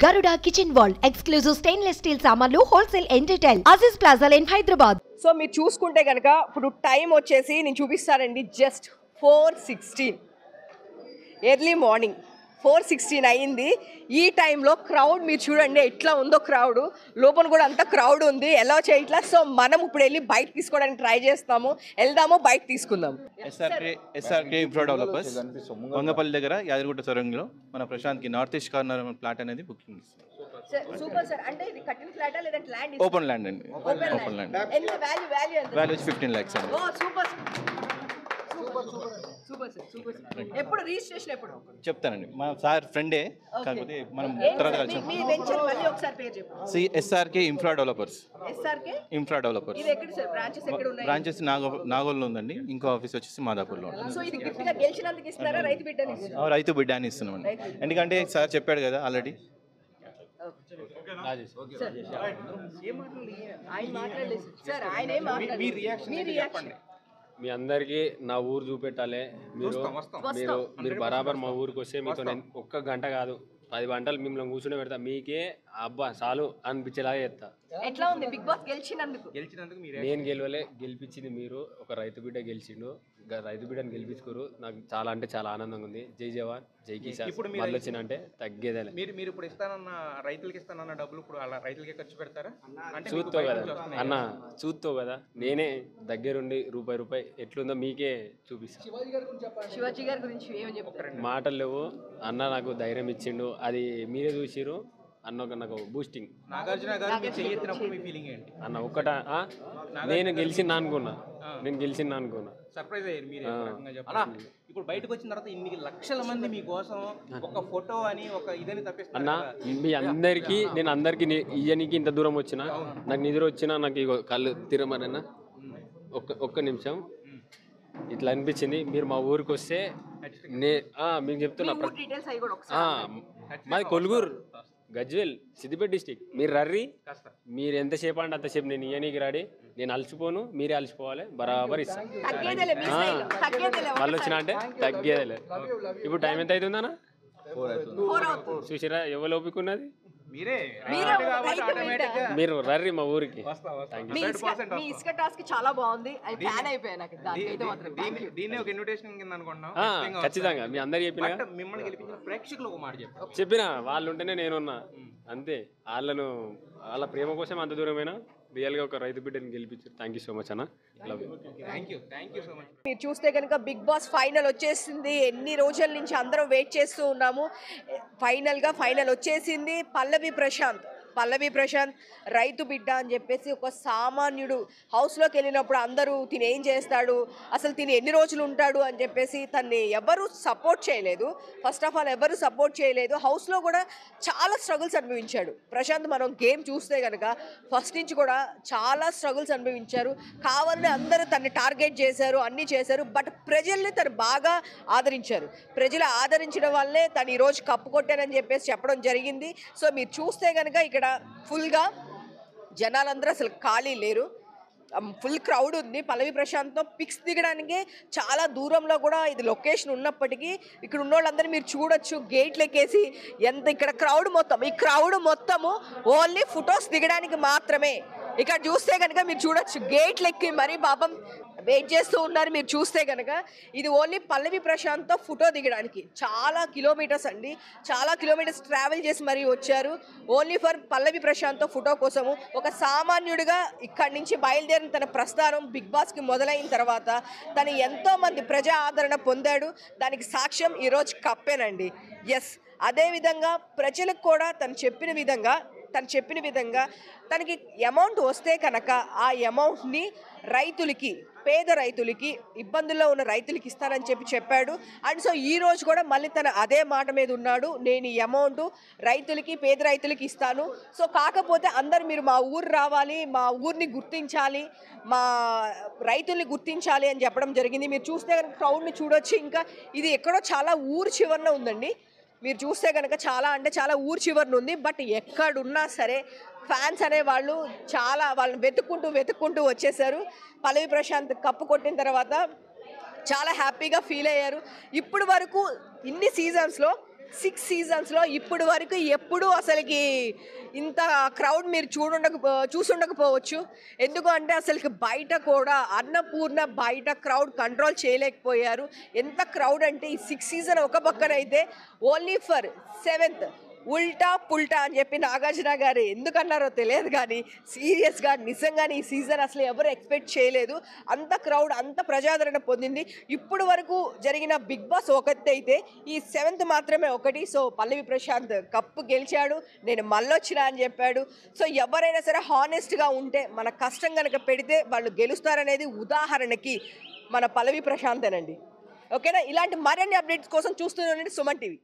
Garuda Kitchen World exclusive stainless steel సామాన్లు wholesale and retail Aziz plaza in Hyderabad. So మీరు చూసుకుంటే కనుక ఇప్పుడు టైం వచ్చేసి నేను చూపిస్తానండి జస్ట్ 4:16 ఎర్లీ మార్నింగ్ 4:16 అయింది. ఈ టైంలో క్రౌడ్ మీరు చూడండి ఎట్లా ఉందో క్రౌడ్, లోపల కూడా అంత క్రౌడ్ ఉంది, ఎలా చేయట్లా. సో మనం ఇప్పుడు వెళ్ళి బైక్ తీసుకోవడానికి ట్రై చేస్తాము, వెళ్దాము బైక్ తీసుకుందాం. ఎస్ఆర్కే ఇన్ఫ్రా డెవలపర్స్ వంగపల్లి దగ్గర యాదగిరిగుట్ట సొరంగంలో మన ప్రశాంత్కి నార్త్ ఈస్ట్ కార్నర్ ప్లాట్ అనేది బుకింగ్. Super sir. అంటే ఇది కట్టిన ఫ్లాటా లేదా ల్యాండ్? ఓపెన్ ల్యాండ్ అండి. Open land. ఎంత వాల్యూ ఎంత? వాల్యూ 15 lakhs అండి. ఓ సూపర్ సూపర్ సార్. ఎప్పుడు రిజిస్ట్రేషన్ ఎప్పుడు చెప్తానండి, మా సార్ ఫ్రెండే, కాకపోతే మనం తర్వాత కలిసి. మీ వెంచర్ మళ్ళీ ఒకసారి పేరు చెప్పండి. SRK infra developers. SRK infra developers. ఇది ఎక్కడ సార్? బ్రాంచెస్ ఎక్కడ ఉన్నాయి? బ్రాంచెస్ నాగోల్లో ఉందండి, ఇంకో ఆఫీస్ వచ్చేసి మాదాపూర్లో ఉంటుంది. సో ఇది గిఫ్ట్ గా గెలిచినందుకు ఇస్తారా, రైతు బిడ్డని ఇస్తారా? రైతు బిడ్డ అని ఇస్తున్నామండి, ఎందుకంటే సార్ చెప్పాడు కదా ఆల్రెడీ. ఆయన మాట్లాడలేదు సార్, ఆయన ఏం మాట్లాడలేదు. మీ రియాక్షన్ మీ అందరికీ నా ఊరు చూపెట్టాలి. మీరు బరాబర్ మా ఊరికి వస్తే మీతో నేను ఒక్క గంట కాదు 10 గంటలు మిమ్మల్ని కూర్చుని పెడతా. మీకే అబ్బా చాలు అనిపించేలాగా చేస్తా. ఎట్లా ఉంది బిగ్ బాస్ గెలిచినందుకు? నేను గెలవలే, గెలిపించింది మీరు. ఒక రైతు బిడ్డ గెలిచిండు, రైతు బిడ్డను గెలిపించుకోరు. నాకు చాలా అంటే చాలా ఆనందంగా ఉంది. జై జవాన్ జై కిసాన్. మళ్ళీ వచ్చినంటే తగ్గేదేలే. మీరు ఇప్పుడు ఇస్తానన్న రైతులకి ఇస్తానన్న డబ్బులు ఇప్పుడు అలా రైతులకే ఖర్చు పెడతారా? చూస్తావు కదా అన్న, చూస్తావు కదా, నేనే దగ్గరుండి రూపాయి ఎట్లుందో మీకే చూపిస్తాను. శివాజీ గారి గురించి ఏమని చెప్తారు? మాటలు లేవు అన్న, నాకు ధైర్యం ఇచ్చిండు, అది మీరే చూసిరు అన్న. నాకు బూస్టింగ్. నాగార్జున గారు మీరు చేయెత్తినప్పుడు మీ ఫీలింగ్ ఏంటి అన్న? ఒక్కట నేను గెలిచిందా అనుకున్నా, సర్ప్రైజ్ అయ్యారు మీరు అలా. ఇప్పుడు బయటకు వచ్చిన తర్వాత ఇన్ని లక్షల మంది మీకోసం ఒక ఫోటో అని ఒక ఇదని తప్పిస్తారు అన్న. మీ అందరికీ నేను అందరికి ఇయ్యనికి ఇంత దూరం వచ్చిన, నాకు నిద్ర వచ్చినా నాకు ఇగో కళ్ళు తిరమనన్నా ఒక్క నిమిషం ఇట్లా అనిపించింది. మీరు మా ఊరికి వస్తే మీకు చెప్తున్నా, మాది కొలుగురు గజ్వేల్ సిద్దిపేట డిస్టిక్. మీరు రర్రి, మీరు ఎంతసేపు అంటే అంతసేపు నేను ఇయ్యనీకి రాడి. నేను అలసిపోను, మీరే అలసిపోవాలి, బరాబర్ ఇస్తాను. మళ్ళీ వచ్చినా అంటే తగ్గేదేలే. ఇప్పుడు టైం ఎంత అవుతుందన్నా? చూసిరా ఎవరు ఓపిక ఉన్నది? మీరు రర్రి మా ఊరికి. మీ ఇసుక టాస్క్ చాలా బాగుంది, ఫ్యాన్ అయిపోయా నాకు. దీన్ని ఒక ఇన్విటేషన్ కింద అనుకుంటున్నాం. ఖచ్చితంగా మీ అందరు చెప్పిన, మిమ్మల్ని గెలిపించిన ప్రేక్షకులు ఒక మాట చెప్పిన వాళ్ళు ఉంటేనే నేనున్నా అంతే. వాళ్ళ ప్రేమ కోసం అంత దూరమైనా రియల్గా ఒక రైతు బిడ్డని గెలిపించారు. థ్యాంక్ యూ సో మచ్ అన్న. Thank you so much. మీరు చూస్తే కనుక బిగ్ బాస్ ఫైనల్ వచ్చేసింది. ఎన్ని రోజుల నుంచి అందరం వెయిట్ చేస్తూ ఉన్నాము. ఫైనల్ వచ్చేసింది. పల్లవి ప్రశాంత్ రైతు బిడ్డ అని చెప్పేసి ఒక సామాన్యుడు హౌస్లోకి వెళ్ళినప్పుడు అందరూ తిని ఏం చేస్తాడు, అసలు తిని ఎన్ని రోజులు ఉంటాడు అని చెప్పేసి తన్ని ఎవరు సపోర్ట్ చేయలేదు. ఫస్ట్ ఆఫ్ ఆల్ ఎవరు సపోర్ట్ చేయలేదు. హౌస్లో కూడా చాలా స్ట్రగుల్స్ అనుభవించాడు ప్రశాంత్. మనం గేమ్ చూస్తే కనుక ఫస్ట్ నుంచి కూడా చాలా స్ట్రగుల్స్ అనుభవించారు. కావాలని అందరూ తన్ని టార్గెట్ చేశారు, అన్నీ చేశారు. బట్ ప్రజల్ని తను బాగా ఆదరించారు. ప్రజలు ఆదరించడం వల్లే తను ఈరోజు కప్పు కొట్టానని చెప్పేసి చెప్పడం జరిగింది. సో మీరు చూస్తే కనుక ఇక్కడ ఫుల్గా జనాలందరూ అసలు ఖాళీ లేరు, ఫుల్ క్రౌడ్ ఉంది. పల్లవి ప్రశాంత్తో పిక్స్ దిగడానికి చాలా దూరంలో కూడా ఇది లొకేషన్ ఉన్నప్పటికీ ఇక్కడ ఉన్న వాళ్ళందరూ మీరు చూడొచ్చు గేట్లు ఎక్కేసి ఎంత ఇక్కడ ఈ క్రౌడ్ మొత్తము ఓన్లీ ఫొటోస్ దిగడానికి మాత్రమే. ఇక్కడ చూస్తే కనుక మీరు చూడొచ్చు గేట్లు ఎక్కి మరీ పాపం వెయిట్ చేస్తూ ఉన్నారు. మీరు చూస్తే కనుక ఇది ఓన్లీ పల్లవి ప్రశాంత్తో ఫోటో దిగడానికి చాలా కిలోమీటర్స్ అండి, చాలా కిలోమీటర్స్ ట్రావెల్ చేసి మరీ వచ్చారు ఓన్లీ ఫర్ పల్లవి ప్రశాంత్తో ఫోటో కోసము. ఒక సామాన్యుడిగా ఇక్కడి నుంచి బయలుదేరిన తన ప్రస్థానం బిగ్ బాస్కి మొదలైన తర్వాత తను ఎంతోమంది ప్రజా ఆదరణ పొందాడు. దానికి సాక్ష్యం ఈరోజు కప్పేనండి. ఎస్, అదేవిధంగా ప్రజలకు కూడా తను చెప్పిన విధంగా తనకి అమౌంట్ వస్తే కనుక ఆ అమౌంట్ని పేద రైతులకి, ఇబ్బందుల్లో ఉన్న రైతులకి ఇస్తానని చెప్పాడు. అండ్ సో ఈ రోజు కూడా మళ్ళీ తన అదే మాట మీద ఉన్నాడు, నేను ఈ అమౌంట్ పేద రైతులకి ఇస్తాను. సో కాకపోతే అందరు మీరు మా ఊరు రావాలి, మా ఊరిని గుర్తించాలి, మా రైతుల్ని గుర్తించాలి అని చెప్పడం జరిగింది. మీరు చూస్తే కనుక క్రౌడ్ని చూడొచ్చు. ఇంకా ఇది ఎక్కడో చాలా ఊరు చివరన ఉందండి. మీరు చూస్తే కనుక చాలా ఊరు చివరన ఉంది. బట్ ఎక్కడున్నా సరే ఫ్యాన్స్ అనేవాళ్ళు వాళ్ళని వెతుక్కుంటూ వచ్చేసారు. పల్లవి ప్రశాంత్ కప్పు కొట్టిన తర్వాత చాలా హ్యాపీగా ఫీల్ అయ్యారు. ఇప్పుడు వరకు ఇన్ని సీజన్స్లో 6 సీజన్స్లో ఇప్పుడు వరకు ఎప్పుడూ అసలుకి ఇంత క్రౌడ్ మీరు చూసుండకపోవచ్చు. ఎందుకు అంటే అసలుకి బయట కూడా అన్నపూర్ణ బయట క్రౌడ్ కంట్రోల్ చేయలేకపోయారు. ఎంత క్రౌడ్ అంటే ఈ 6 సీజన్ ఒక పక్కన అయితే ఓన్లీ ఫర్ 7th ఉల్టా పుల్టా అని చెప్పి నాగార్జున గారు ఎందుకన్నారో తెలియదు, కానీ సీరియస్గా నిజంగానే ఈ సీజన్ అసలు ఎవరు ఎక్స్పెక్ట్ చేయలేదు. అంత క్రౌడ్ అంత ప్రజాదరణ పొందింది. ఇప్పుడు వరకు జరిగిన బిగ్ బాస్ ఒకటి అయితే ఈ 7th మాత్రమే ఒకటి. సో పల్లవి ప్రశాంత్ కప్పు గెలిచాడు, నేను మళ్ళొచ్చినా అని చెప్పాడు. సో ఎవరైనా సరే హానెస్ట్గా ఉంటే మన కష్టం కనుక పెడితే వాళ్ళు గెలుస్తారనేది ఉదాహరణకి మన పల్లవి ప్రశాంతేనండి. ఓకేనా? ఇలాంటి మరిన్ని అప్డేట్స్ కోసం చూస్తూనే ఉండండి సుమన్ టీవీ.